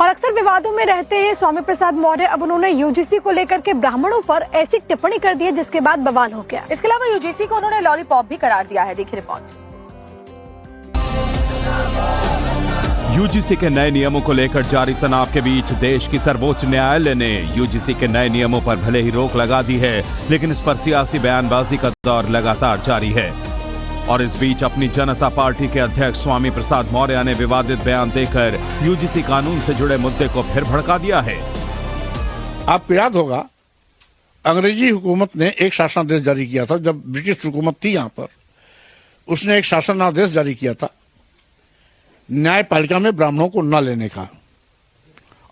और अक्सर विवादों में रहते हैं स्वामी प्रसाद मौर्य। अब उन्होंने यूजीसी को लेकर के ब्राह्मणों पर ऐसी टिप्पणी कर दी है जिसके बाद बवाल हो गया। इसके अलावा यूजीसी को उन्होंने लॉलीपॉप भी करार दिया है। देखिए रिपोर्ट। यूजीसी के नए नियमों को लेकर जारी तनाव के बीच देश की सर्वोच्च न्यायालय ने यूजीसी के नए नियमों पर भले ही रोक लगा दी है, लेकिन इस पर सियासी बयानबाजी का दौर लगातार जारी है। और इस बीच अपनी जनता पार्टी के अध्यक्ष स्वामी प्रसाद मौर्य ने विवादित बयान देकर यूजीसी कानून से जुड़े मुद्दे को फिर भड़का दिया है। आपको याद होगा, अंग्रेजी हुकूमत ने एक शासनादेश जारी किया था जब ब्रिटिश हुकूमत थी यहाँ पर। उसने एक शासनादेश जारी किया था न्यायपालिका में ब्राह्मणों को न लेने का,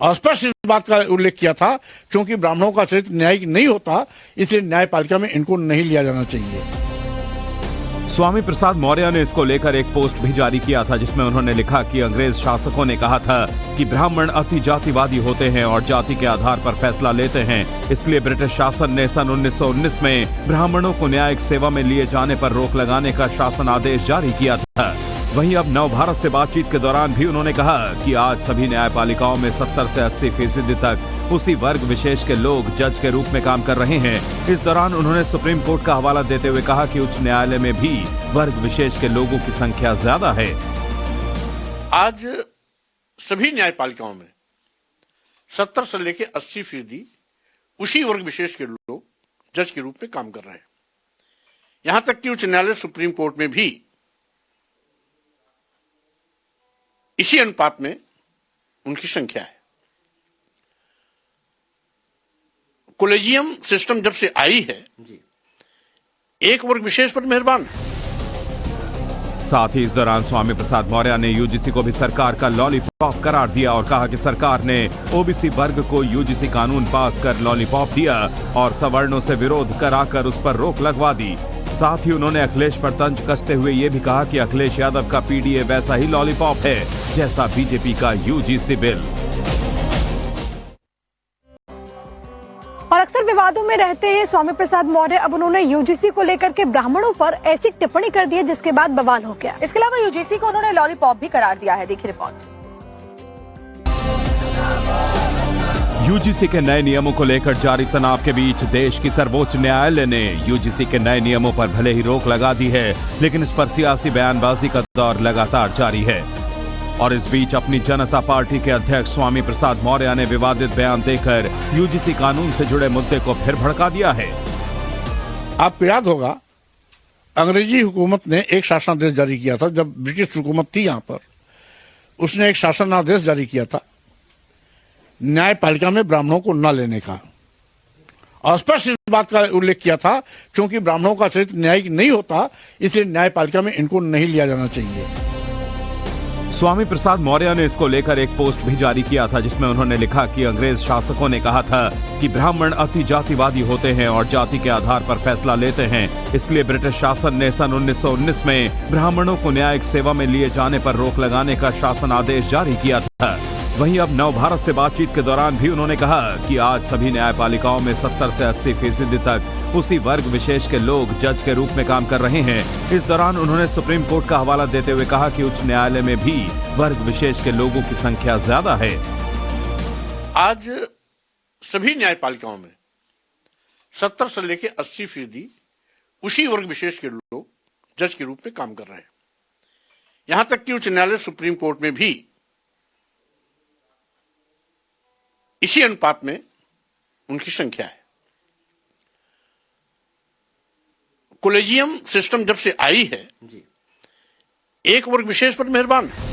और स्पष्ट इस बात का उल्लेख किया था क्योंकि ब्राह्मणों का चरित्र न्यायिक नहीं होता, इसलिए न्यायपालिका में इनको नहीं लिया जाना चाहिए। स्वामी प्रसाद मौर्य ने इसको लेकर एक पोस्ट भी जारी किया था जिसमें उन्होंने लिखा कि अंग्रेज शासकों ने कहा था कि ब्राह्मण अति जातिवादी होते हैं और जाति के आधार पर फैसला लेते हैं, इसलिए ब्रिटिश शासन ने सन 1919 में ब्राह्मणों को न्यायिक सेवा में लिए जाने पर रोक लगाने का शासन आदेश जारी किया था। वहीं अब नवभारत से बातचीत के दौरान भी उन्होंने कहा कि आज सभी न्यायपालिकाओं में 70 से 80% तक उसी वर्ग विशेष के लोग जज के रूप में काम कर रहे हैं। इस दौरान उन्होंने सुप्रीम कोर्ट का हवाला देते हुए कहा कि उच्च न्यायालय में भी वर्ग विशेष के लोगों की संख्या ज्यादा है। आज सभी न्यायपालिकाओं में 70 से लेकर 80% उसी वर्ग विशेष के लोग जज के रूप में काम कर रहे हैं। यहां तक कि उच्च न्यायालय सुप्रीम कोर्ट में भी इसी अनुपात में उनकी संख्या है। कॉलेजियम सिस्टम जब से आई है एक वर्ग विशेष पर मेहरबान है। साथ ही इस दौरान स्वामी प्रसाद मौर्य ने यूजीसी को भी सरकार का लॉलीपॉप करार दिया और कहा कि सरकार ने ओबीसी वर्ग को यूजीसी कानून पास कर लॉलीपॉप दिया और सवर्णों से विरोध कराकर उस पर रोक लगवा दी। साथ ही उन्होंने अखिलेश पर तंज कसते हुए ये भी कहा कि अखिलेश यादव का पीडीए वैसा ही लॉलीपॉप है जैसा बीजेपी का यूजीसी बिल। और अक्सर विवादों में रहते हैं स्वामी प्रसाद मौर्य। अब उन्होंने यूजीसी को लेकर के ब्राह्मणों पर ऐसी टिप्पणी कर दी है जिसके बाद बवाल हो गया। इसके अलावा यूजीसी को उन्होंने लॉलीपॉप भी करार दिया है। देखिए रिपोर्ट। यूजीसी के नए नियमों को लेकर जारी तनाव के बीच देश की सर्वोच्च न्यायालय ने यूजीसी के नए नियमों पर भले ही रोक लगा दी है, लेकिन इस पर सियासी बयानबाजी का दौर लगातार जारी है। और इस बीच अपनी जनता पार्टी के अध्यक्ष स्वामी प्रसाद मौर्य ने विवादित बयान देकर यूजीसी कानून से जुड़े मुद्दे को फिर भड़का दिया है। आपको याद होगा, अंग्रेजी हुकूमत ने एक शासनादेश जारी किया था जब ब्रिटिश हुकूमत थी यहाँ पर। उसने एक शासनादेश जारी किया था न्यायपालिका में ब्राह्मणों को न लेने का, और स्पष्ट इस बात का उल्लेख किया था क्योंकि ब्राह्मणों का चरित्र न्यायिक नहीं होता, इसलिए न्यायपालिका में इनको नहीं लिया जाना चाहिए। स्वामी प्रसाद मौर्य ने इसको लेकर एक पोस्ट भी जारी किया था जिसमें उन्होंने लिखा कि अंग्रेज शासकों ने कहा था कि ब्राह्मण अति जातिवादी होते हैं और जाति के आधार पर फैसला लेते हैं, इसलिए ब्रिटिश शासन ने सन 1919 में ब्राह्मणों को न्यायिक सेवा में लिए जाने पर रोक लगाने का शासन आदेश जारी किया था। वहीं अब नवभारत से बातचीत के दौरान भी उन्होंने कहा कि आज सभी न्यायपालिकाओं में 70 से 80% तक उसी वर्ग विशेष के लोग जज के रूप में काम कर रहे हैं। इस दौरान उन्होंने सुप्रीम कोर्ट का हवाला देते हुए कहा कि उच्च न्यायालय में भी वर्ग विशेष के लोगों की संख्या ज्यादा है। आज सभी न्यायपालिकाओं में 70 से लेकर 80% उसी वर्ग विशेष के लोग जज के रूप में काम कर रहे हैं। यहां तक कि उच्च न्यायालय सुप्रीम कोर्ट में भी इसी अनुपात में उनकी संख्या है। कॉलेजियम सिस्टम जब से आई है एक वर्ग विशेष पर मेहरबान है।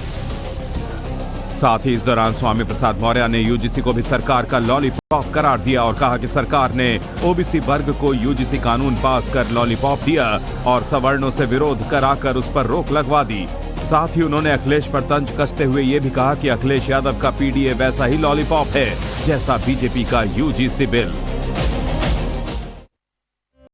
साथ ही इस दौरान स्वामी प्रसाद मौर्य ने यूजीसी को भी सरकार का लॉलीपॉप करार दिया और कहा कि सरकार ने ओबीसी वर्ग को यूजीसी कानून पास कर लॉलीपॉप दिया और सवर्णों से विरोध कराकर उस पर रोक लगवा दी। साथ ही उन्होंने अखिलेश पर तंज कसते हुए ये भी कहा कि अखिलेश यादव का पीडीए वैसा ही लॉलीपॉप है जैसा बीजेपी का यूजीसी बिल।